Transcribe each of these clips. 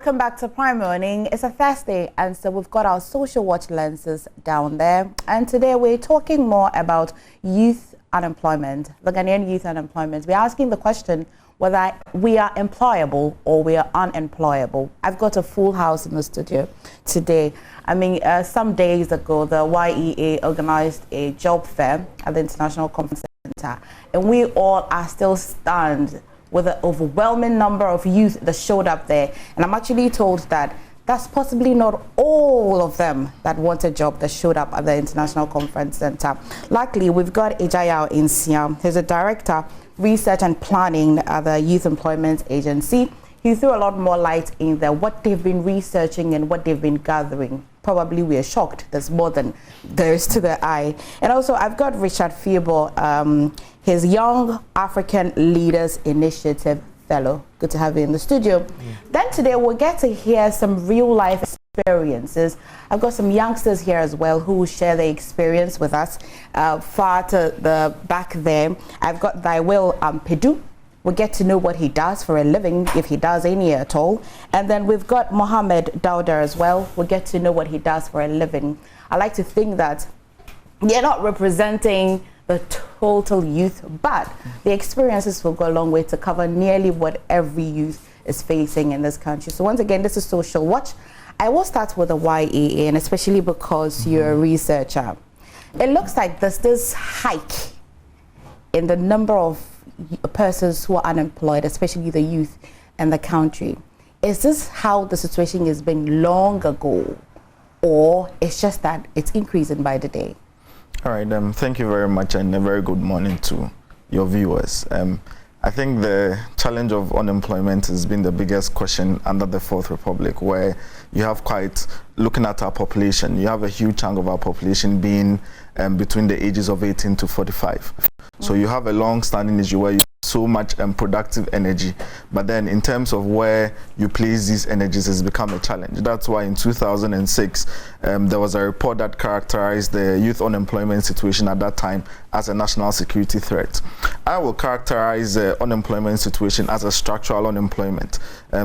welcome back to Prime Morning. It's a Thursday, and so we've got our social watch lenses down there. And today we're talking more about youth unemployment, the Ghanaian youth unemployment. We're asking the question whether we are employable or we are unemployable. I've got a full house in the studio today. I mean, some days ago, the YEA organized a job fair at the International Conference Center, and we all are still stunned with an overwhelming number of youth that showed up there. And I'm actually told that that's possibly not all of them that want a job that showed up at the International Conference Center. Luckily, we've got Ejayao Insia. He's a director, research and planning at the Youth Employment Agency. He threw a lot more light in there, what they've been researching and what they've been gathering. Probably we are shocked. There's more than there is to the eye. And also, I've got Richard Fiebo, his Young African Leaders Initiative Fellow. Good to have you in the studio. Then today, we'll get to hear some real-life experiences. I've got some youngsters here as well who will share their experience with us. Far to the back there, I've got Daiwil Pedu. We'll get to know what he does for a living, if he does any at all. And then we've got Mohammed Dauda as well. We'll get to know what he does for a living. I like to think that they're not representing the total youth, but the experiences will go a long way to cover nearly what every youth is facing in this country. So once again, this is Social Watch. I will start with the YEA, and especially because you're a researcher. It looks like there's this hike in the number of persons who are unemployed, especially the youth in the country. Is this how the situation has been long ago, or it's just that it's increasing by the day? All right, thank you very much, and a very good morning to your viewers. I think the challenge of unemployment has been the biggest question under the Fourth Republic, where you have looking at our population, you have a huge chunk of our population being between the ages of 18 to 45. So you have a long-standing issue where you have so much productive energy, but then in terms of where you place these energies has become a challenge. That's why in 2006, there was a report that characterized the youth unemployment situation at that time as a national security threat. I will characterize the unemployment situation as a structural unemployment.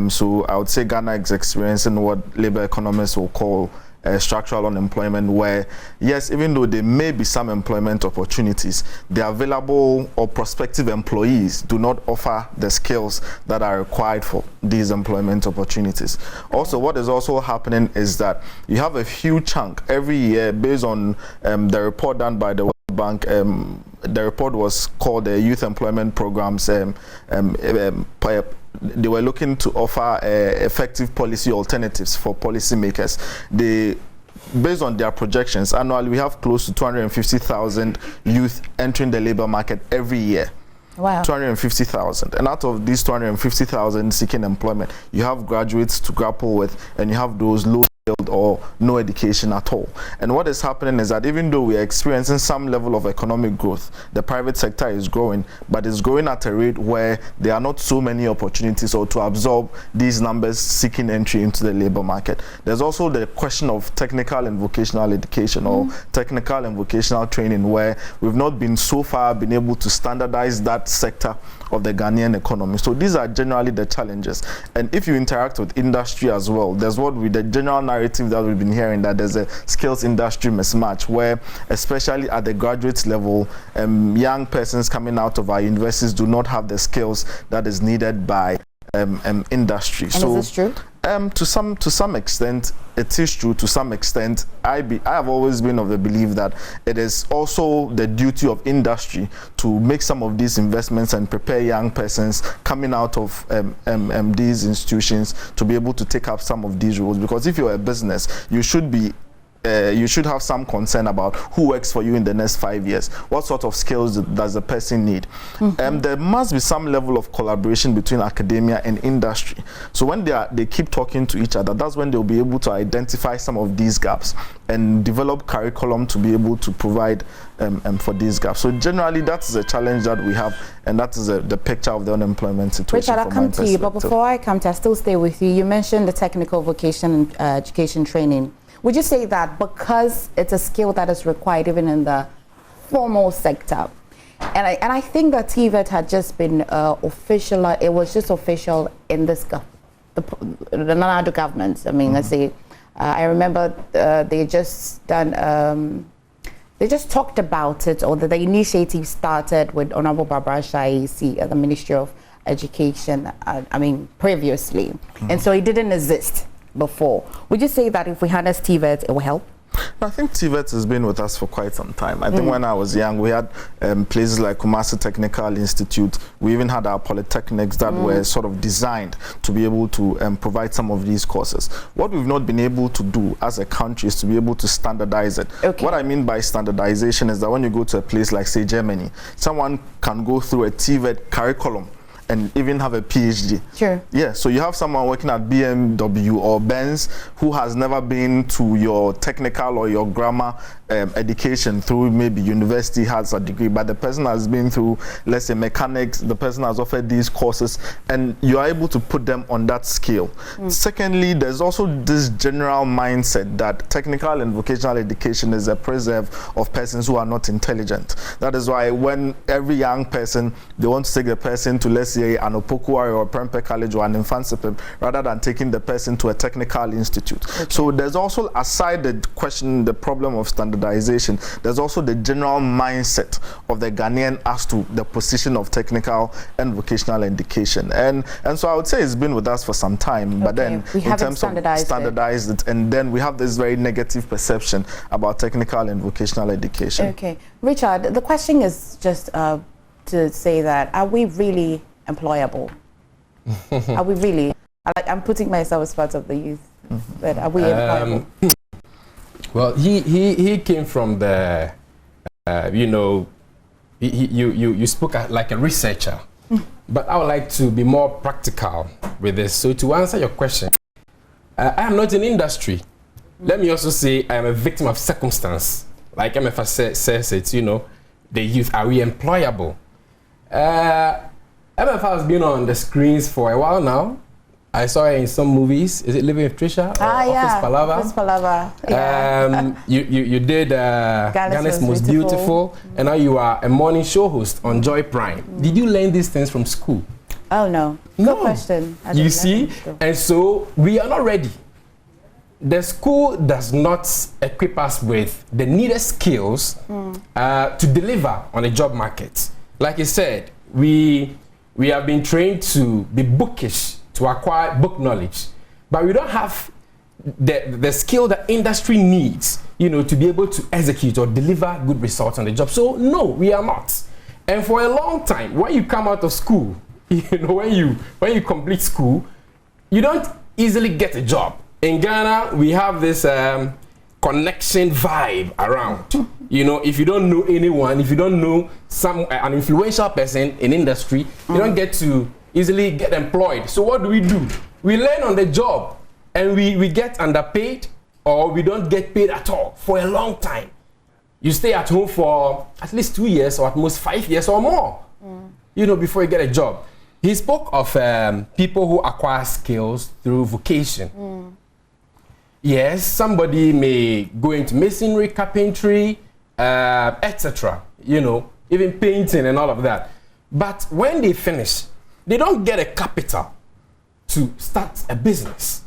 So I would say Ghana is experiencing what labor economists will call structural unemployment, where yes, even though there may be some employment opportunities, the available or prospective employees do not offer the skills that are required for these employment opportunities. Also, what is also happening is that you have a huge chunk every year based on the report done by the World Bank. The report was called the Youth Employment Programs. They were looking to offer effective policy alternatives for policymakers. Based on their projections, annually we have close to 250,000 youth entering the labor market every year. Wow. 250,000. And out of these 250,000 seeking employment, you have graduates to grapple with, and you have those low skilled or no education at all. And what is happening is that even though we are experiencing some level of economic growth, the private sector is growing, but it's growing at a rate where there are not so many opportunities or to absorb these numbers seeking entry into the labor market. There's also the question of technical and vocational education or technical and vocational training, where we've not been so far been able to standardize that sector of the Ghanaian economy. So these are generally the challenges. And if you interact with industry as well, there's the general narrative that we've been hearing, that there's a skills industry mismatch, where especially at the graduate level, young persons coming out of our universities do not have the skills that is needed by industry. And so is this true? To some extent, it is true. To some extent, I have always been of the belief that it is also the duty of industry to make some of these investments and prepare young persons coming out of these institutions to be able to take up some of these roles. Because if you're a business, you should have some concern about who works for you in the next 5 years. What sort of skills does the person need? There must be some level of collaboration between academia and industry. So when they keep talking to each other, that's when they'll be able to identify some of these gaps and develop curriculum to be able to provide for these gaps. So generally, that's the challenge that we have, and that is the picture of the unemployment situation. Richard, I'll come to you, but before I come to, I still stay with you. You mentioned the technical vocation education training. Would you say that because it's a skill that is required even in the formal sector, and I think that TVET had just been official, it was just official in this the Nana government. I mean, let's say, I remember they just done. They just talked about it, or the initiative started with Honorable Barbara Shaisi at the Ministry of Education. I mean, previously, and so it didn't exist before. Would you say that if we harness TVET, it will help? I think TVET has been with us for quite some time. I think when I was young, we had places like Kumasi Technical Institute. We even had our polytechnics that were sort of designed to be able to provide some of these courses. What we've not been able to do as a country is to be able to standardize it. Okay. What I mean by standardization is that when you go to a place like, say, Germany, someone can go through a TVET curriculum and even have a PhD. Sure. Yeah, so you have someone working at BMW or Benz who has never been to your technical or your grammar education through maybe university, has a degree, but the person has been through, let's say, mechanics, the person has offered these courses, and you are able to put them on that scale. Secondly, there's also this general mindset that technical and vocational education is a preserve of persons who are not intelligent. That is why when every young person, they want to take the person to, let's say, an Opokuari or a Prempeh College or an Infansipim, rather than taking the person to a technical institute. Okay. So there's also, aside the question, the problem of standardization, there's also the general mindset of the Ghanaian as to the position of technical and vocational education. And so I would say it's been with us for some time, but then we in terms of standardized it, and then we have this very negative perception about technical and vocational education. Okay. Richard, the question is just to say that, are we really employable? Are we really? I'm putting myself as part of the youth, but are we employable? Well, he came from the, you know, you spoke like a researcher, but I would like to be more practical with this. So to answer your question, I am not in industry. Let me also say I am a victim of circumstance. Like MFA says it, you know, the youth, are we employable? MFA has been on the screens for a while now. I saw it in some movies. Is it Living with Trisha or Office Palava? Office Palava. Yeah. You did Ghana's Most Beautiful, and now you are a morning show host on Joy Prime. Did you learn these things from school? Oh no. No. Good question. You see, and so we are not ready. The school does not equip us with the needed skills to deliver on the job market. Like I said, we have been trained to be bookish, to acquire book knowledge, but we don't have the skill that industry needs, you know, to be able to execute or deliver good results on the job. So no, we are not. And for a long time, when you come out of school, you know, when you complete school, you don't easily get a job. In Ghana, we have this connection vibe around. You know, if you don't know anyone, if you don't know an influential person in industry, you don't get to easily get employed. So what do? We learn on the job, and we get underpaid, or we don't get paid at all for a long time. You stay at home for at least 2 years or at most 5 years or more, you know, before you get a job. He spoke of people who acquire skills through vocation. Yes, somebody may go into masonry, carpentry, etc., you know, even painting and all of that. But when they finish, they don't get a capital to start a business.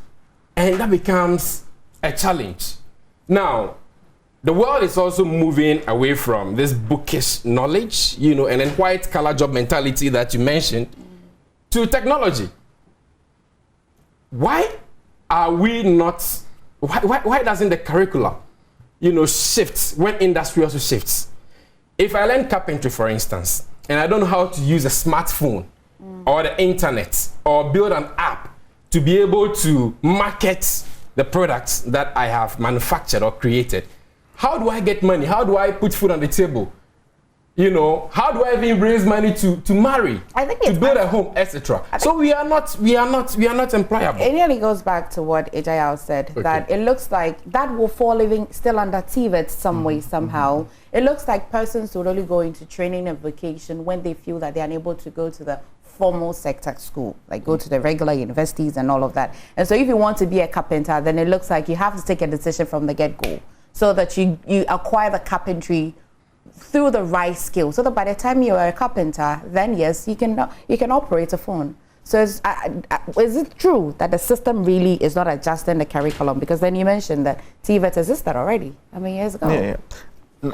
And that becomes a challenge. Now, the world is also moving away from this bookish knowledge, you know, and then white collar job mentality that you mentioned, to technology. Why are we not, why doesn't the curriculum, you know, shift when industry also shifts? If I learn carpentry, for instance, and I don't know how to use a smartphone, or the internet, or build an app to be able to market the products that I have manufactured or created, how do I get money? How do I put food on the table? You know, how do I even raise money to marry, to build a home, etc.? So we are not employable. It really goes back to what Ejayal said, that it looks like that will fall even still under TVET some way, somehow. It looks like persons will only go into training and vocation when they feel that they are unable to go to the formal sector school, like go to the regular universities and all of that. And so if you want to be a carpenter, then it looks like you have to take a decision from the get-go so that you acquire the carpentry through the right skill, so that by the time you are a carpenter, then yes, you can operate a phone. So is it true that the system really is not adjusting the curriculum? Because then you mentioned that TVET existed already, I mean, years ago. Yeah.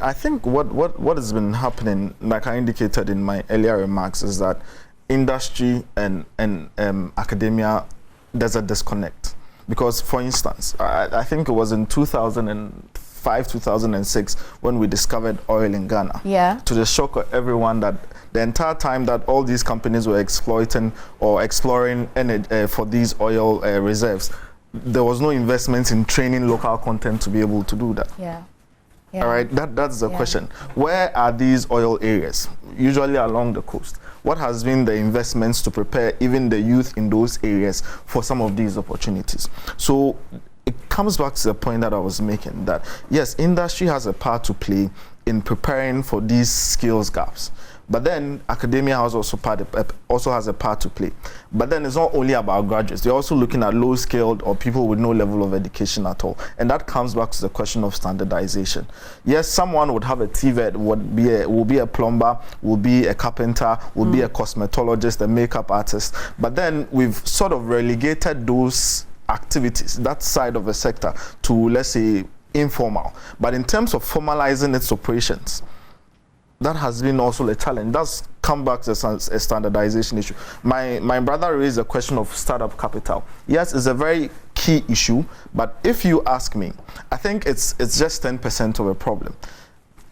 I think what has been happening, like I indicated in my earlier remarks, is that industry and academia, there's a disconnect. Because, for instance, I think it was in 2005, 2006 when we discovered oil in Ghana. Yeah. To the shock of everyone, that the entire time that all these companies were exploiting or exploring energy, for these oil reserves, there was no investment in training local content to be able to do that. Yeah. Yeah. All right, that's the question. Where are these oil areas? Usually along the coast. What has been the investments to prepare even the youth in those areas for some of these opportunities? So it comes back to the point that I was making, that yes, industry has a part to play in preparing for these skills gaps. But then academia has also has a part to play. But then it's not only about graduates. They're also looking at low-skilled or people with no level of education at all. And that comes back to the question of standardization. Yes, someone would have a TVET, will be a plumber, will be a carpenter, will be a cosmetologist, a makeup artist. But then we've sort of relegated those activities, that side of the sector, to, let's say, informal. But in terms of formalizing its operations, that has been also a challenge. That's come back to a standardization issue. My brother raised the question of startup capital. Yes, it's a very key issue, but if you ask me, I think it's just 10% of a problem.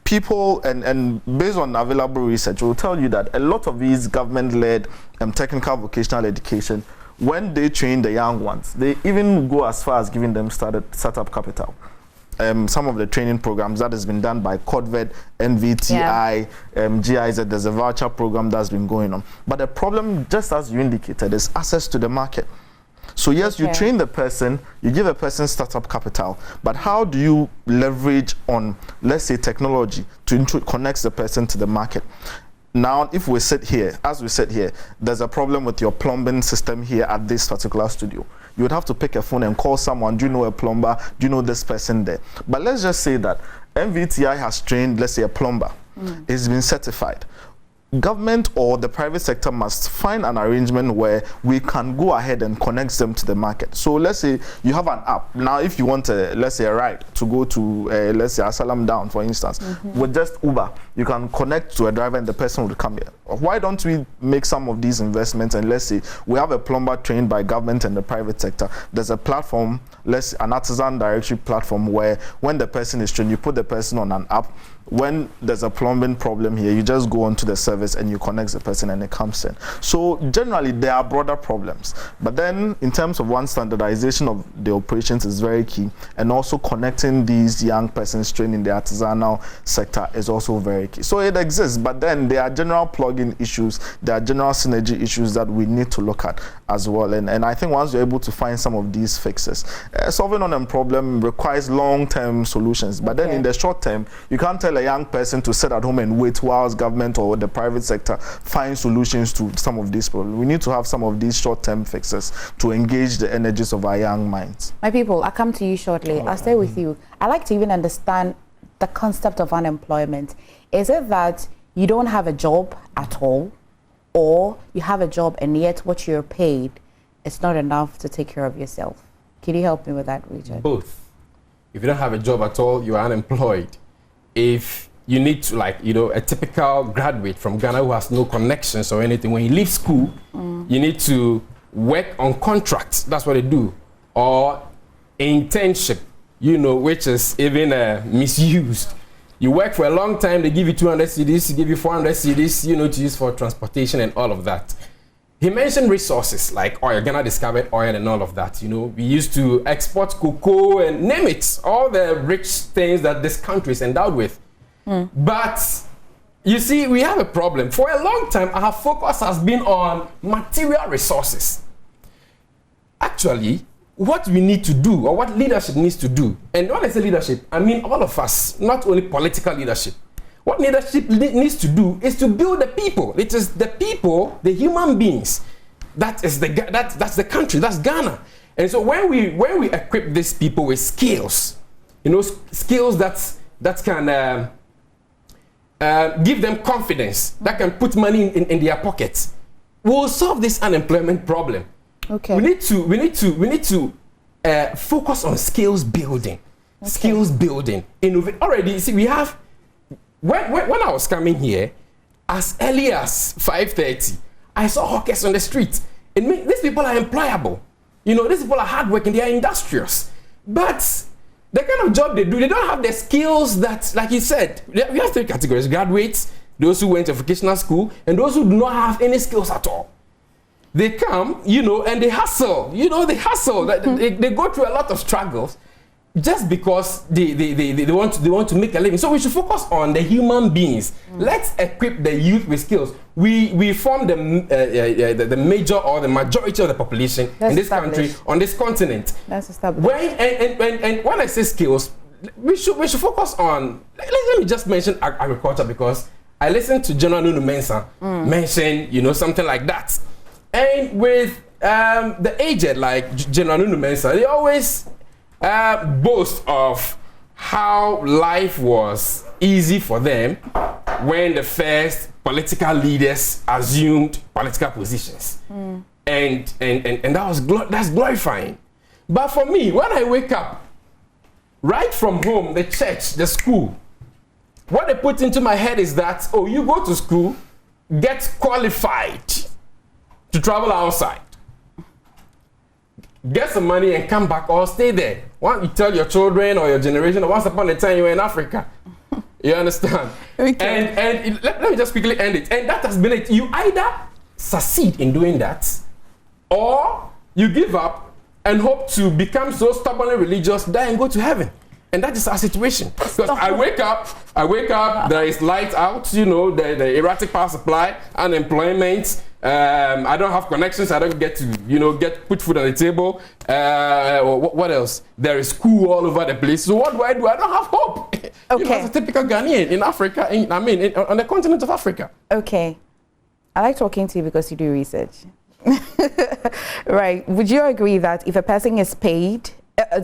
People, and based on available research, will tell you that a lot of these government-led technical vocational education, when they train the young ones, they even go as far as giving them startup capital. Some of the training programs that has been done by CODVET, NVTI, GIZ, there's a voucher program that's been going on. But the problem, just as you indicated, is access to the market. So yes, you train the person, you give a person startup capital, but how do you leverage on, let's say, technology to connect the person to the market? Now, if we sit here, as we sit here, there's a problem with your plumbing system here at this particular studio. You would have to pick a phone and call someone. Do you know a plumber? Do you know this person there? But let's just say that MVTI has trained, let's say, a plumber. It's been certified. Government or the private sector must find an arrangement where we can go ahead and connect them to the market. So let's say you have an app. Now, if you want, let's say, a ride to go to, let's say, Asalam Down, for instance, with just Uber, you can connect to a driver and the person will come here. Why don't we make some of these investments? And let's say we have a plumber trained by government and the private sector. There's a platform, an artisan directory platform, where when the person is trained, you put the person on an app. When there's a plumbing problem here, you just go onto the service and you connect the person and it comes in. So generally, there are broader problems. But then in terms of one, standardization of the operations is very key. And also connecting these young persons trained in the artisanal sector is also very key. So it exists, but then there are general plug-in issues, there are general synergy issues that we need to look at as well. And I think once you're able to find some of these fixes, solving on a problem requires long-term solutions. But then in the short term, you can't tell a young person to sit at home and wait whilst government or the private sector find solutions to some of these problems. We need to have some of these short-term fixes to engage the energies of our young minds. My people, I'll come to you shortly. I'll stay with you. I like to even understand the concept of unemployment. Is it that you don't have a job at all, or you have a job and yet what you're paid is not enough to take care of yourself? Can you help me with that, Richard? Both. If you don't have a job at all, you're unemployed. If you need to, like, a typical graduate from Ghana who has no connections or anything, when you leave school, you need to work on contracts. That's what they do. Or internship, which is even misused. You work for a long time, they give you 200 cedis, they give you 400 cedis, to use for transportation and all of that. He mentioned resources like oil. Ghana discovered oil and all of that. We used to export cocoa and name it, all the rich things that this country is endowed with. But you see, we have a problem. For a long time, our focus has been on material resources. Actually, what we need to do, or what leadership needs to do, and when I say leadership, I mean all of us, not only political leadership. What leadership needs to do is to build the people. It is the people, the human beings. That's the country. That's Ghana. And so when we equip these people with skills, skills that can give them confidence, that can put money in their pockets, will solve this unemployment problem. Okay. We need to focus on skills building. Okay. Skills building. Innovate. Already, see, we have. When I was coming here, as early as 5:30, I saw hawkers on the street. It means these people are employable. You know, these people are hardworking. They are industrious. But the kind of job they do, they don't have the skills that, like you said, we have 3 categories: graduates, those who went to vocational school, and those who do not have any skills at all. They come, you know, and they hustle. You know, they hustle. They go through a lot of struggles just because they want to make a living. So we should focus on the human beings. Let's equip the youth with skills. We form the major or the majority of the population in this country, on this continent. That's established. When I say skills, we should focus on. Let me just mention agriculture, because I listened to General Nunu Mensah mention, you know, something like that. And with the aged, like General Nunu Mensah, they always boast of how life was easy for them when the first political leaders assumed political positions. And that's glorifying. But for me, when I wake up, right from home, the church, the school, what they put into my head is that, oh, you go to school, get qualified to travel outside, get some money and come back, or stay there. Why you tell your children or your generation, once upon a time you were in Africa. You understand? Okay. And let me just quickly end it. And that has been it. You either succeed in doing that, or you give up and hope to become so stubbornly religious, die and go to heaven. And that is our situation. Because I wake up, there is light out, you know, the erratic power supply, unemployment, I don't have connections, I don't get to, you know, put food on the table. What else? There is school all over the place. So what do? I don't have hope. Okay. You know, as a typical Ghanaian in Africa, on the continent of Africa. Okay. I like talking to you because you do research. Right. Would you agree that if a person is paid,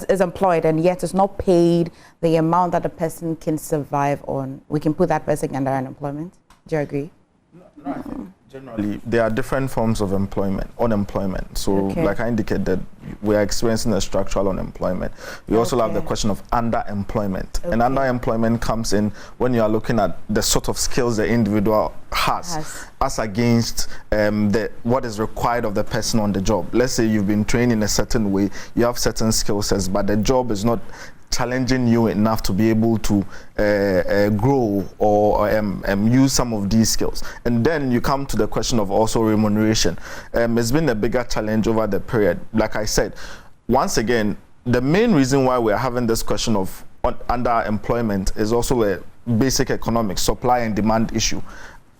is employed, and yet is not paid the amount that a person can survive on, we can put that person under unemployment? Do you agree? No, I think generally there are different forms of unemployment. So like I indicated, we are experiencing a structural unemployment. We also have the question of underemployment. And underemployment comes in when you are looking at the sort of skills the individual has as against what is required of the person on the job. Let's say you've been trained in a certain way, you have certain skill sets, but the job is not challenging you enough to be able to grow or use some of these skills. And then you come to the question of also remuneration. It's been a bigger challenge over the period. Like I said, once again, the main reason why we're having this question of underemployment is also a basic economic supply and demand issue.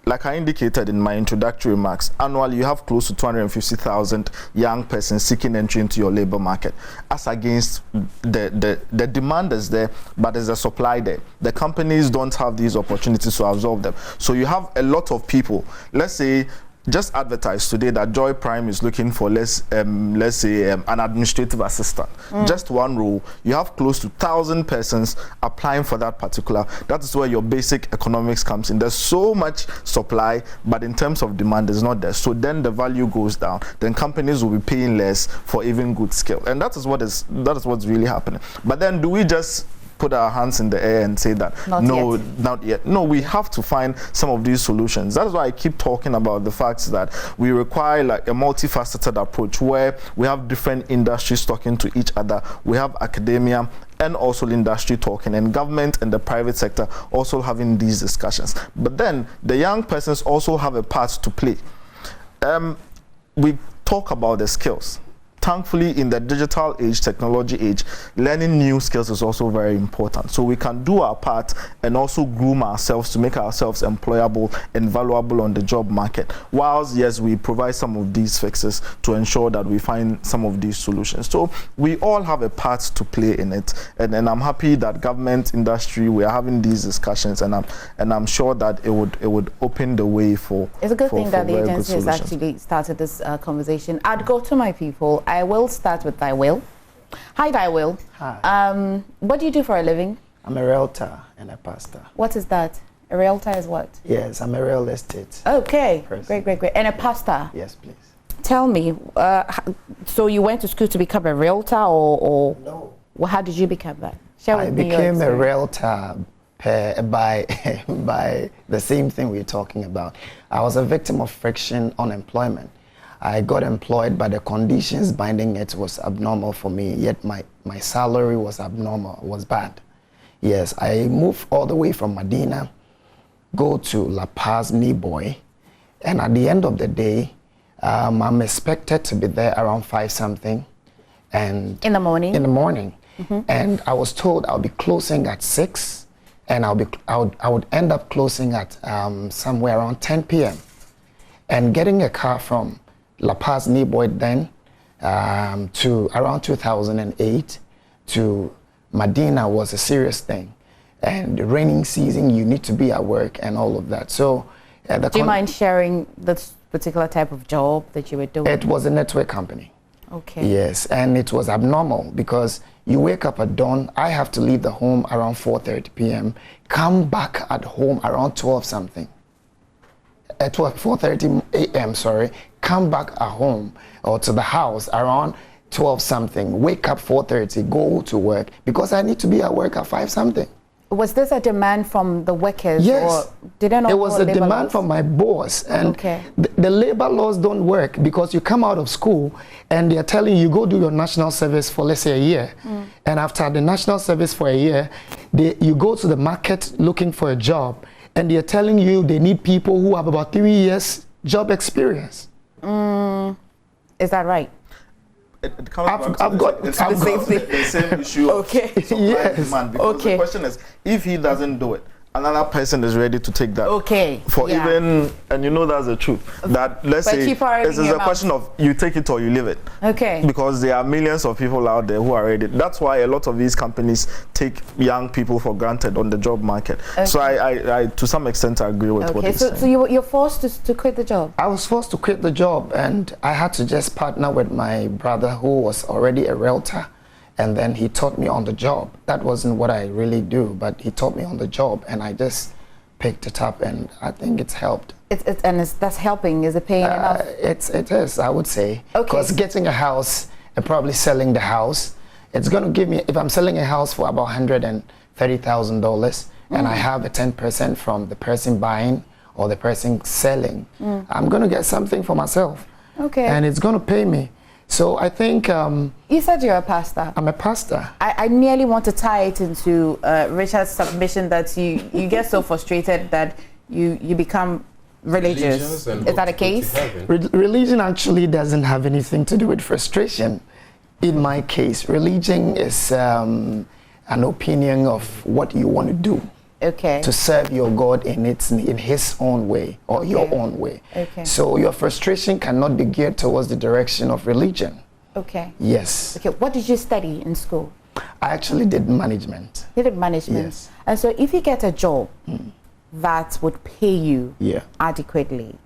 Like I indicated in my introductory remarks, annually you have close to 250,000 young persons seeking entry into your labor market. As against the demand is there, but there's a supply there. The companies don't have these opportunities to absorb them. So you have a lot of people. Let's say, just advertised today that Joy Prime is looking for let's say an administrative assistant. Just one role. You have close to 1,000 persons applying for that particular. That is where your basic economics comes in. There's so much supply, but in terms of demand, is not there. So then the value goes down. Then companies will be paying less for even good skill, and that is what's really happening. But then, do we just put our hands in the air and say that not yet? No, we have to find some of these solutions. That's why I keep talking about the fact that we require like a multifaceted approach where we have different industries talking to each other. We have academia and also industry talking, and government and the private sector also having these discussions. But then the young persons also have a part to play. We talk about the skills. Thankfully, in the digital age, technology age, learning new skills is also very important. So we can do our part and also groom ourselves to make ourselves employable and valuable on the job market. Whilst, yes, we provide some of these fixes to ensure that we find some of these solutions. So we all have a part to play in it. And I'm happy that government, industry, we are having these discussions, and I'm sure that it would open the way for. It's a good thing that the agency has actually started this conversation. I'd go to my people. I will start with Will. Hi, Will. Hi. What do you do for a living? I'm a realtor and a pastor. What is that? A realtor is what? Yes, I'm a real estate. Okay, person. great. And a pastor? Yes, please. Tell me, so you went to school to become a realtor, or No. Well, how did you become that? Share with me your became a experience. realtor by the same thing we're talking about. I was a victim of friction, unemployment. I got employed, but the conditions binding it was abnormal for me, yet my salary was abnormal, was bad. Yes, I moved all the way from Medina, go to La Paz, Niboy, and at the end of the day, I'm expected to be there around 5 something, and in the morning. In the morning, and I was told I'll be closing at 6, and I would end up closing at somewhere around 10 p.m. And getting a car from La Paz, Niboy then to around 2008 to Medina was a serious thing. And the raining season, you need to be at work and all of that. So, do you mind sharing this particular type of job that you were doing? It was a network company. Okay. Yes, and it was abnormal because you wake up at dawn. I have to leave the home around 4:30 p.m. Come back at home around 12 something. At 4:30 a.m. Sorry, come back at home or to the house around 12 something. Wake up 4:30, go to work because I need to be at work at 5 something. Was this a demand from the workers? Yes. Or did they not it was follow a labor demand laws? from my boss. And Okay. the labor laws don't work because you come out of school and they're telling you go do your national service for, let's say, a year. And after the national service for a year, you go to the market looking for a job and they're telling you they need people who have about 3 years job experience. Is that right? It comes I've back to got- the I've same got- the same issue of Okay. supply Yes. and demand. Because Okay. the question is, if he doesn't do it, another person is ready to take that. Okay. For Yeah. even, and you know that's the truth. That let's But say keep already this in is your a mouth. question of you take it or you leave it. Okay. Because there are millions of people out there who are ready. That's why a lot of these companies take young people for granted on the job market. So I to some extent I agree with what Okay. you're So saying. you're forced to quit the job. I was forced to quit the job and I had to just partner with my brother who was already a realtor, and then he taught me on the job. That wasn't what I really do, but he taught me on the job and I just picked it up and I think it's helped. That's helping. Is it paying enough? It is, I would say. Okay. Because getting a house and probably selling the house, it's going to give me, if I'm selling a house for about $130,000 and I have a 10% from the person buying or the person selling, I'm going to get something for myself. Okay. And it's going to pay me. So I think You said you're a pastor. I'm a pastor. I merely want to tie it into Richard's submission that you get so frustrated that you become religious. and Is that a hope to go to case? heaven. Religion actually doesn't have anything to do with frustration. In my case, religion is an opinion of what you want to do Okay. to serve your God in His own way or your own way. Okay. So your frustration cannot be geared towards the direction of religion. Okay. Yes. Okay. What did you study in school? I actually did management. You did management. Yes. And so if you get a job that would pay you Yeah. adequately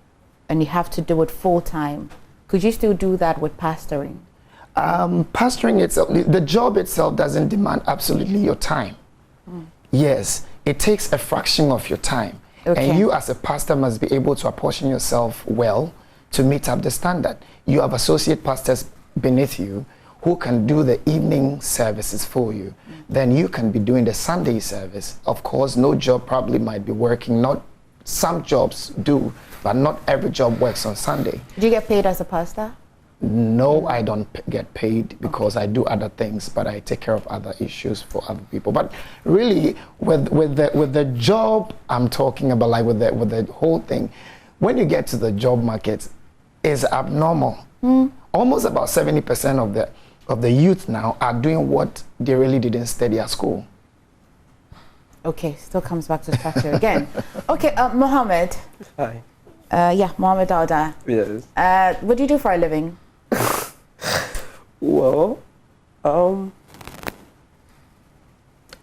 and you have to do it full time, could you still do that with pastoring? Pastoring itself, the job itself doesn't demand absolutely your time. Yes, it takes a fraction of your time. Okay. And you as a pastor must be able to apportion yourself well to meet up the standard. You have associate pastors beneath you who can do the evening services for you. Then you can be doing the Sunday service. Of course, no job probably might be working. Not some jobs do, but not every job works on Sunday. Do you get paid as a pastor? No, I don't get paid because I do other things, but I take care of other issues for other people. But really, with the job I'm talking about, like with the whole thing, when you get to the job market, is abnormal. Almost about 70% of the youth now are doing what they really didn't study at school. Okay, still comes back to structure again. Okay, Mohammed. Hi. Yeah, Mohammed Dauda. Yes. What do you do for a living? Well,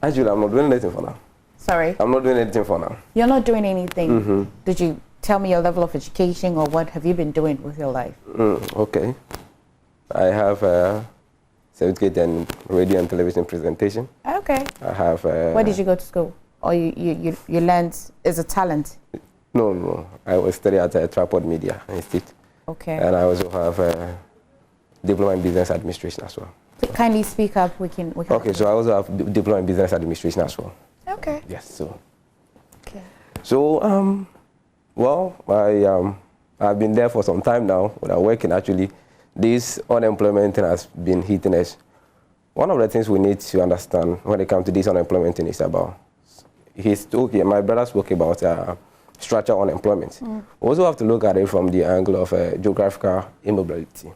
actually, I'm not doing anything for now. Sorry? I'm not doing anything for now. You're not doing anything. Did you tell me your level of education or what have you been doing with your life? Okay. I have a certificate in radio and television presentation. Okay. I have. Where did you go to school? or you learned is a talent? No. I was studying at Tripod Media Institute. Okay. And I also have a diploma in business administration as well. Kindly speak up. We can. Okay, so I also have diploma in business administration as well. Okay. Yes. So. Okay. So well, I've been there for some time now. When I'm working, actually, this unemployment thing has been hitting us. One of the things we need to understand when it comes to this unemployment thing is about, my brother spoke about structural unemployment. We also have to look at it from the angle of geographical immobility.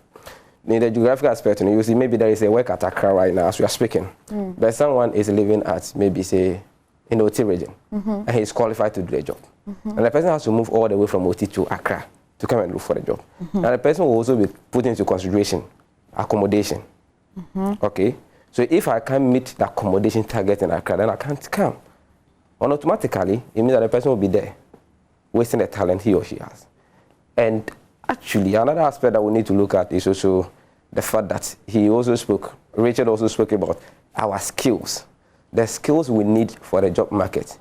In the geographical aspect, you see maybe there is a work at Accra right now as we are speaking, but someone is living at maybe, say, in the OT region, and he is qualified to do the job. And the person has to move all the way from OT to Accra to come and look for the job. And the person will also be put into consideration accommodation. Okay? So if I can't meet the accommodation target in Accra, then I can't come. And automatically, it means that the person will be there, wasting the talent he or she has. And actually, another aspect that we need to look at is also the fact that Richard also spoke about our skills, the skills we need for the job market.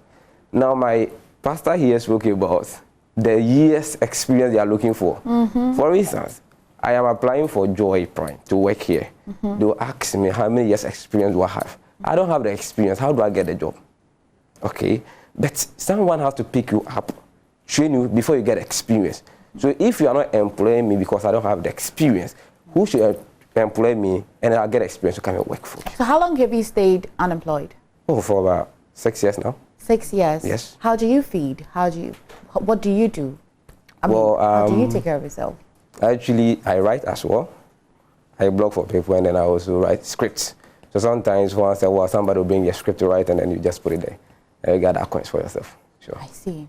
Now, my pastor here spoke about the years experience they are looking for. For instance, I am applying for Joy Prime to work here. They will ask me how many years experience do I have. I don't have the experience. How do I get the job? Okay, but someone has to pick you up, train you before you get experience. So if you are not employing me because I don't have the experience, who should employ me and I'll get experience to come and work for you? So how long have you stayed unemployed? Oh, for about 6 years now. 6 years? Yes. How do you feed? What do you do? How do you take care of yourself? Actually, I write as well. I blog for people and then I also write scripts. So sometimes once in a while somebody will bring your script to write and then you just put it there. And you get that coins for yourself. Sure. I see.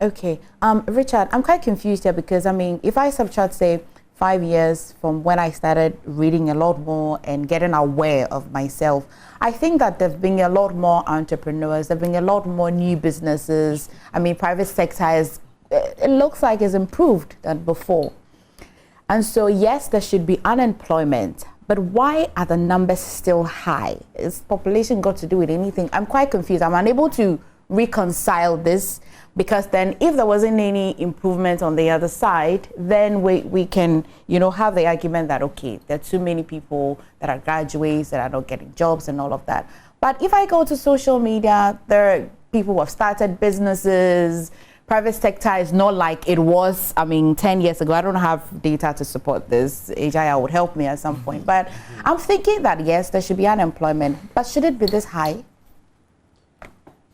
Okay. Richard, I'm quite confused here because, if I subtract, say, 5 years from when I started reading a lot more and getting aware of myself, I think that there have been a lot more entrepreneurs, there have been a lot more new businesses. Private sector it looks like it's improved than before. And so, yes, there should be unemployment, but why are the numbers still high? Is population got to do with anything? I'm quite confused. I'm unable to reconcile this, because then if there wasn't any improvement on the other side, then we can, have the argument that, okay, there are too many people that are graduates that are not getting jobs and all of that. But if I go to social media, there are people who have started businesses. Private sector is not like it was, 10 years ago. I don't have data to support this. HIR would help me at some point. But I'm thinking that, yes, there should be unemployment, but should it be this high?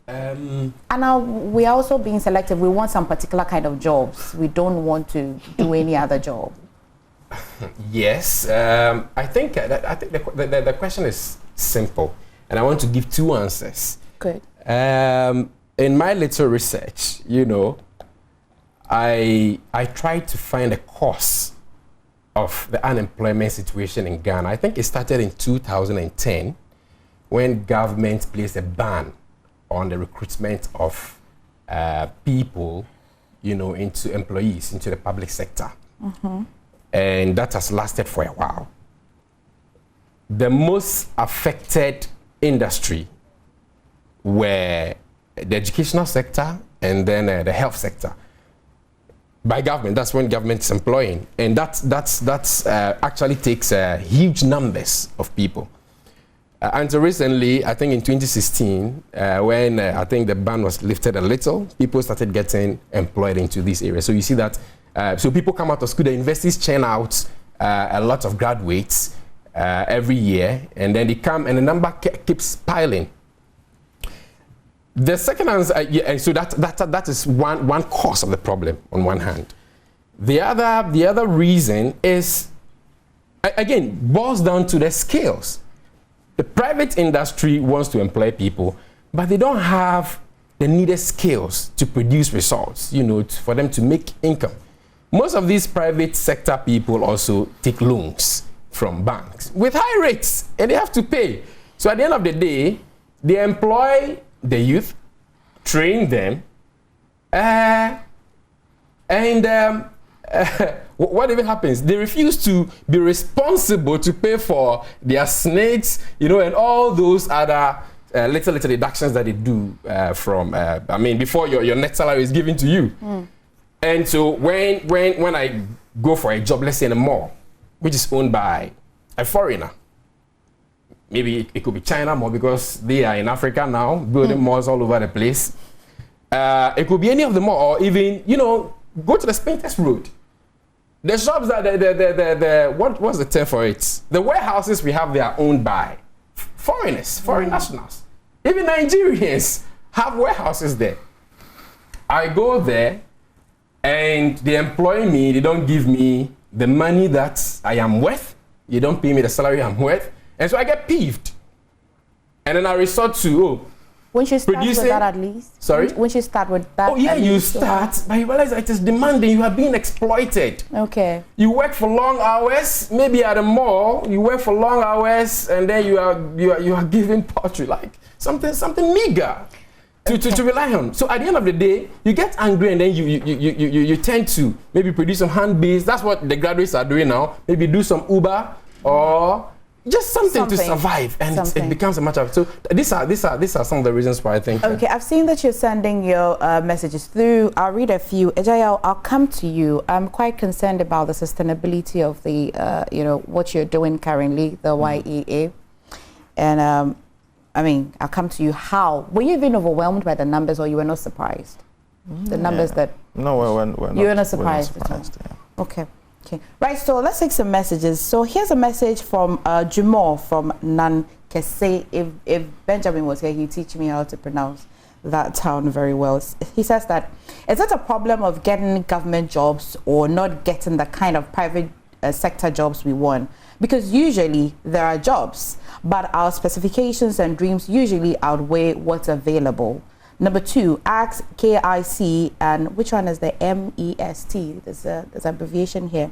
And now we are also being selective. We want some particular kind of jobs. We don't want to do any other job. Yes, I think the question is simple, and I want to give two answers. Good. In my little research, I tried to find a cause of the unemployment situation in Ghana. I think it started in 2010 when government placed a ban on the recruitment of people, into employees, into the public sector. And that has lasted for a while. The most affected industry were the educational sector and then the health sector. By government, that's when government is employing. And that's actually takes huge numbers of people. Until recently, I think in 2016, when I think the ban was lifted a little, people started getting employed into these areas. So you see that, so people come out of school, the universities churn out a lot of graduates every year, and then they come and the number keeps piling. The second answer, and so that is one cause of the problem on one hand. The other reason is, again, boils down to the skills. The private industry wants to employ people, but they don't have the needed skills to produce results, for them to make income. Most of these private sector people also take loans from banks with high rates, and they have to pay. So at the end of the day, they employ the youth, train them, what even happens? They refuse to be responsible to pay for their snakes, and all those other little deductions that they do from, I mean, before your net salary is given to you. And so when I go for a job, let's say in a mall, which is owned by a foreigner, maybe it could be China more because they are in Africa now, building malls all over the place. It could be any of the mall, or even, you know, go to the Spintex Road. The shops that what's the term for it? The warehouses we have, they are owned by foreigners, foreign nationals. Even Nigerians have warehouses there. I go there and they employ me, they don't give me the money that I am worth, you don't pay me the salary I'm worth, and so I get peeved. And then I resort to, when you start with that at least? Sorry? When you start with that. Oh yeah, you start, but you realize that it is demanding, you are being exploited. Okay. You work for long hours, maybe at a mall, you work for long hours, and then you are given paltry, like something meager to rely on. So at the end of the day, you get angry, and then you tend to maybe produce some hand-based. That's what the graduates are doing now. Maybe do some Uber or just something to survive, and it becomes a matter of. So these are some of the reasons why I think. Okay, I've seen that you're sending your messages through. I'll read a few. Ejaya, I'll come to you. I'm quite concerned about the sustainability of the you know, what you're doing currently, the YEA, and I mean, I'll come to you. How were you even overwhelmed by the numbers, or you were not surprised? The numbers that no, you were not surprised at all. Yeah. Okay. Okay, right, so let's take some messages. So here's a message from Jumo from Nankese. If Benjamin was here, he'd teach me how to pronounce that town very well. He says that, is it a problem of getting government jobs or not getting the kind of private sector jobs we want? Because usually there are jobs, but our specifications and dreams usually outweigh what's available. Number 2, ask KIC, and which one is the MEST? There's an abbreviation here.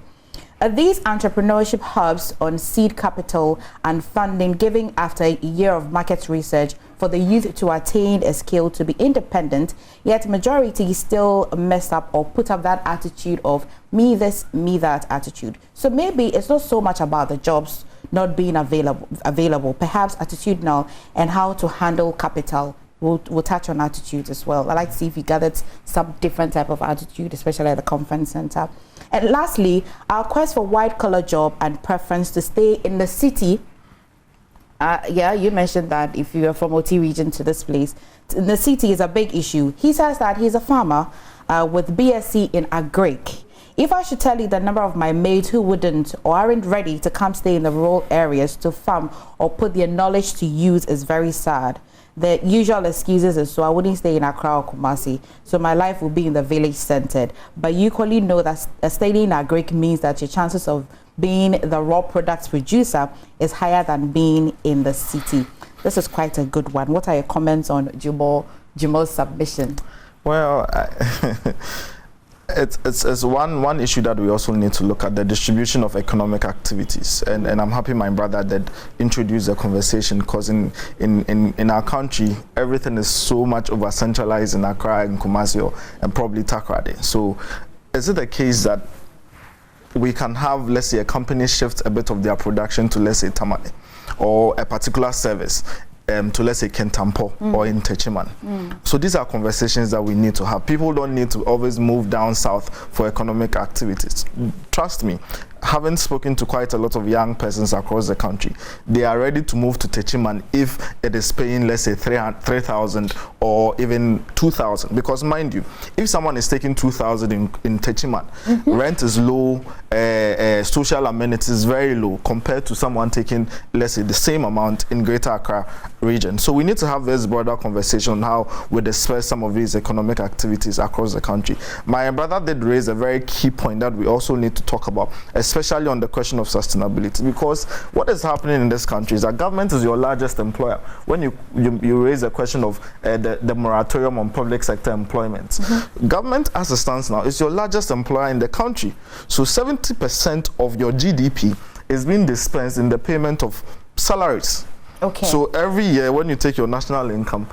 Are these entrepreneurship hubs on seed capital and funding giving after a year of market research for the youth to attain a skill to be independent, yet majority still mess up or put up that attitude of me this, me that attitude. So maybe it's not so much about the jobs not being available, perhaps attitudinal and how to handle capital. We'll touch on attitudes as well. I'd like to see if you gathered some different type of attitude, especially at the conference center. And lastly, our quest for white-collar job and preference to stay in the city. Yeah, you mentioned that if you are from OT region to this place, in the city is a big issue. He says that he's a farmer with BSc in Agric. If I should tell you the number of my mates who wouldn't or aren't ready to come stay in the rural areas to farm or put their knowledge to use is very sad. The usual excuses is, so I wouldn't stay in Accra or Kumasi, so my life will be in the village centered. But you equally know that staying in Agric means that your chances of being the raw products producer is higher than being in the city. This is quite a good one. What are your comments on Jumo's submission? Well, it's one issue that we also need to look at, the distribution of economic activities, and I'm happy my brother did introduce the conversation, because in our country everything is so much over centralized in Accra and Kumasi and probably Takoradi. So is it the case that we can have, let's say, a company shift a bit of their production to, let's say, Tamale, or a particular service to, let's say, Kentampo or in Techiman? So these are conversations that we need to have. People don't need to always move down south for economic activities. Trust me, having spoken to quite a lot of young persons across the country, they are ready to move to Techiman if it is paying, let's say, 3,000 or even 2,000. Because mind you, if someone is taking 2,000 in Techiman, rent is low, social amenities very low compared to someone taking, let's say, the same amount in Greater Accra region. So we need to have this broader conversation on how we disperse some of these economic activities across the country. My brother did raise a very key point that we also need to talk about, especially on the question of sustainability, because what is happening in this country is that government is your largest employer. When you raise a question of the moratorium on public sector employment, government as it stands now is your largest employer in the country. So 70% of your GDP is being dispensed in the payment of salaries. Okay. So every year when you take your national income,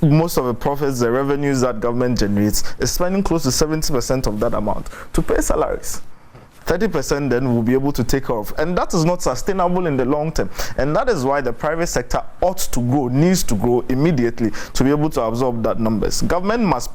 most of the profits, the revenues that government generates is spending close to 70% of that amount to pay salaries. 30% then we'll be able to take care of. And that is not sustainable in the long term. And that is why the private sector ought to grow, needs to grow immediately to be able to absorb that numbers. Government must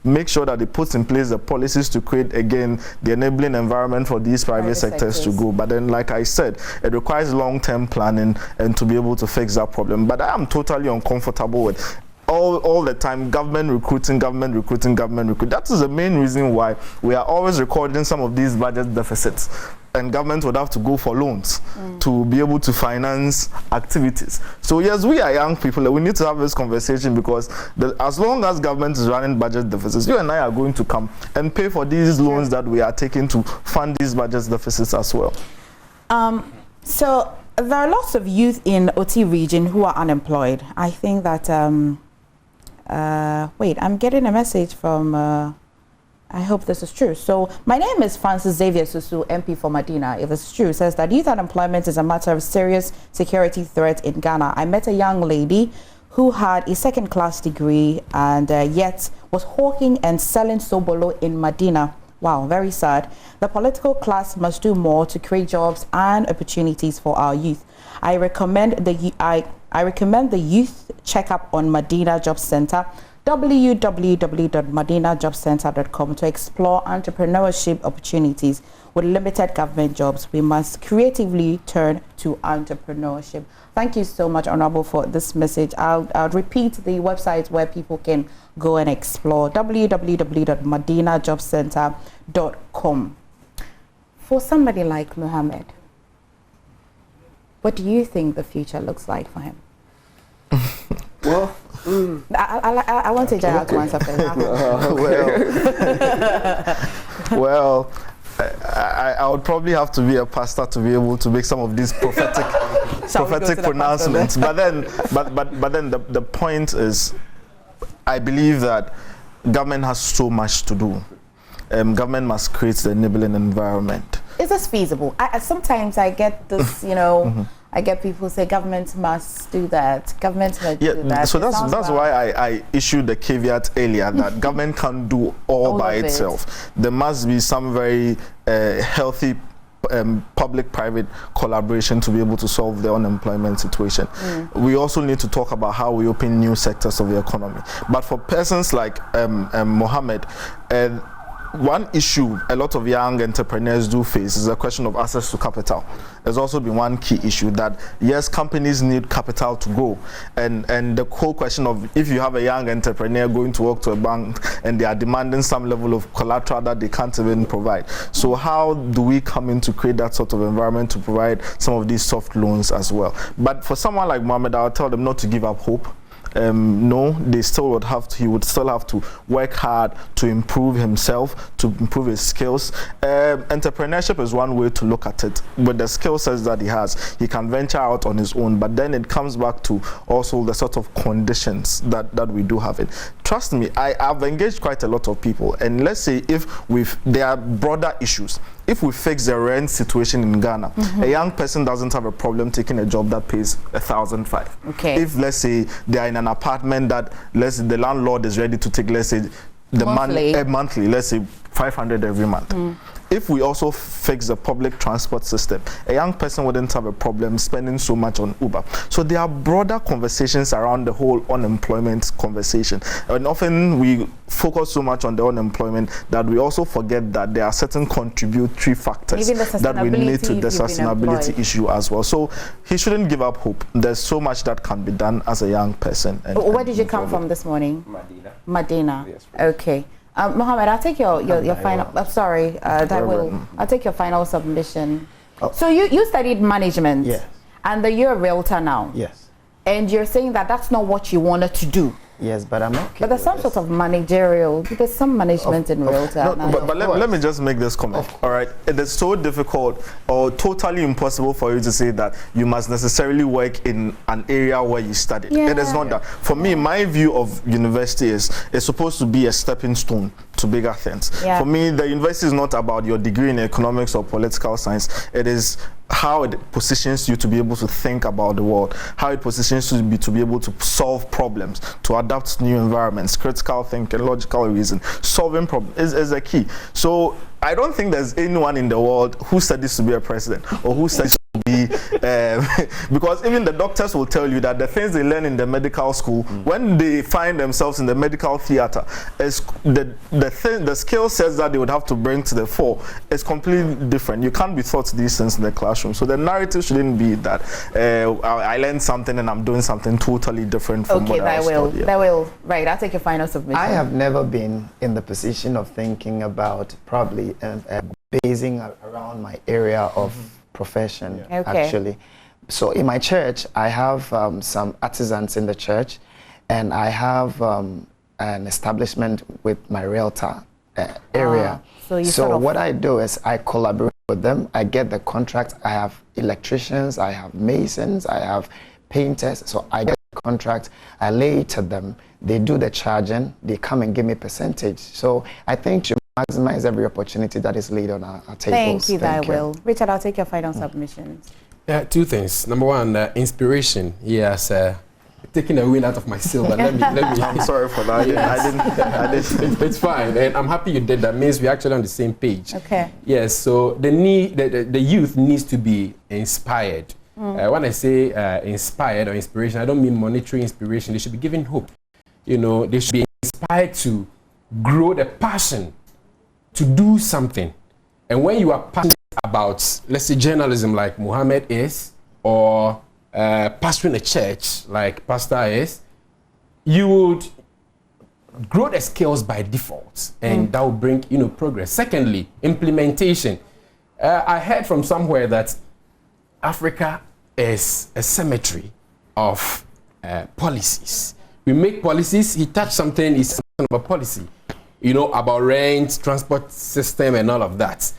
make sure that it puts in place the policies to create, again, the enabling environment for these private sectors to grow. But then, like I said, it requires long-term planning and to be able to fix that problem. But I am totally uncomfortable with all the time government recruiting. That is the main reason why we are always recording some of these budget deficits, and government would have to go for loans to be able to finance activities. So yes, we are young people, we need to have this conversation, because as long as government is running budget deficits, you and I are going to come and pay for these loans that we are taking to fund these budget deficits as well. So there are lots of youth in OT region who are unemployed. I think that wait, I'm getting a message from, I hope this is true. So my name is Francis Xavier Susu, MP for Medina. If it's true, it says that youth unemployment is a matter of serious security threat in Ghana. I met a young lady who had a second-class degree and yet was hawking and selling sobolo in Medina. Wow, very sad. The political class must do more to create jobs and opportunities for our youth. I recommend the youth checkup on Medina Job Center, www.medinajobcenter.com, to explore entrepreneurship opportunities. With limited government jobs, we must creatively turn to entrepreneurship. Thank you so much, Honorable, for this message. I'll repeat the website where people can go and explore, www.medinajobcenter.com. For somebody like Mohammed, what do you think the future looks like for him? Well, I want General to answer first. Well, I would probably have to be a pastor to be able to make some of these prophetic pronouncements. But then the point is, I believe that government has so much to do. Government must create the enabling environment. Is this feasible? Sometimes I get this, you know, I get people say government must do that. Government must do that. So that's why I issued the caveat earlier that government can't do all by itself. There must be some very healthy public-private collaboration to be able to solve the unemployment situation. We also need to talk about how we open new sectors of the economy. But for persons like Mohammed, one issue a lot of young entrepreneurs do face is the question of access to capital. There's also been one key issue that, yes, companies need capital to grow. And the whole question of, if you have a young entrepreneur going to work to a bank and they are demanding some level of collateral that they can't even provide. So how do we come in to create that sort of environment to provide some of these soft loans as well? But for someone like Mohammed, I'll tell them not to give up hope. No, they still would have to, he would still have to work hard to improve himself, to improve his skills. Entrepreneurship is one way to look at it. With the skill sets that he has, he can venture out on his own, but then it comes back to also the sort of conditions that we do have it. Trust me, I've engaged quite a lot of people, and let's say if there are broader issues. If we fix the rent situation in Ghana, a young person doesn't have a problem taking a job that pays 1,500. Okay. If, let's say, they are in an apartment that, let's say, the landlord is ready to take, let's say, the monthly, let's say 500 every month. If we also fix the public transport system, a young person wouldn't have a problem spending so much on Uber. So there are broader conversations around the whole unemployment conversation. And often we focus so much on the unemployment that we also forget that there are certain contributory factors that we need to the sustainability issue as well. So he shouldn't give up hope. There's so much that can be done as a young person. Where did you come from this morning? Medina. Yes, okay. Mohammed, I'll take your final. I'm sorry, I'll take your final submission. So you studied management. Yes. And you're a realtor now. Yes. And you're saying that that's not what you wanted to do. Yes, but I'm okay. But there's some sort of managerial, there's some management in realtor. No, but let me just make this comment. All right, it is so difficult or totally impossible for you to say that you must necessarily work in an area where you studied. It is not that. For me, my view of university is it's supposed to be a stepping stone to bigger things. For me, the university is not about your degree in economics or political science. It is how it positions you to be able to think about the world, how it positions you to be able to solve problems, to adapt to new environments, critical thinking, logical reason, solving problems is a key. So I don't think there's anyone in the world who studies to be a president or who studies to be because even the doctors will tell you that the things they learn in the medical school, when they find themselves in the medical theater, is the skill sets that they would have to bring to the fore is completely different. You can't be taught these things in the classroom. So the narrative shouldn't be that I learned something and I'm doing something totally different from what I was taught. That will. Right, I'll take your final submission. I have never been in the position of thinking about probably basing around my area of profession, actually. So in my church, I have some artisans in the church, and I have an establishment with my realtor area. So what I do is I collaborate with them. I get the contract. I have electricians, I have masons, I have painters. So I get the contract, I lay it to them. They do the charging. They come and give me a percentage. So I think to maximize every opportunity that is laid on our tables. Thank you, I will. Richard, I'll take your final submissions. Yeah, two things. Number one, inspiration. Yes, taking a wind out of my sail, but let me. I'm sorry for that. Yes. I didn't. It's fine, and I'm happy you did that. Means we're actually on the same page. Okay. Yes. So the youth needs to be inspired. When I say inspired or inspiration, I don't mean monetary inspiration. They should be given hope. You know, they should be inspired to grow the passion to do something. And when you are passionate about, let's say, journalism like Muhammad is, or pastoring a church like Pastor is, you would grow the skills by default, and that will bring, progress. Secondly, implementation. I heard from somewhere that Africa is a cemetery of policies. We make policies. He touched something. He said about policy, about rent, transport system, and all of that.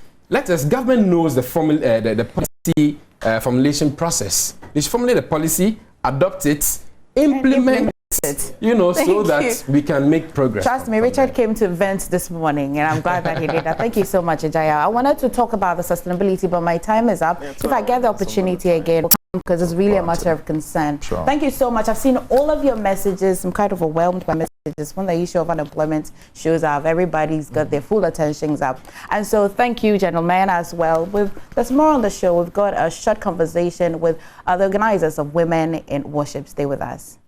Government knows the policy formulation process. They should formulate a policy, adopt it, implement it, so that we can make progress. Trust me, Richard came to vent this morning, and I'm glad that he did that. Thank you so much, Ijaya. I wanted to talk about the sustainability, but my time is up. If I get the opportunity again, because it's really a matter of concern. Sure. Thank you so much. I've seen all of your messages. I'm kind of overwhelmed by messages. When the issue of unemployment shows up, everybody's got their full attentions up. And so thank you, gentlemen, as well. There's more on the show. We've got a short conversation with the organizers of Women in Worship. Stay with us.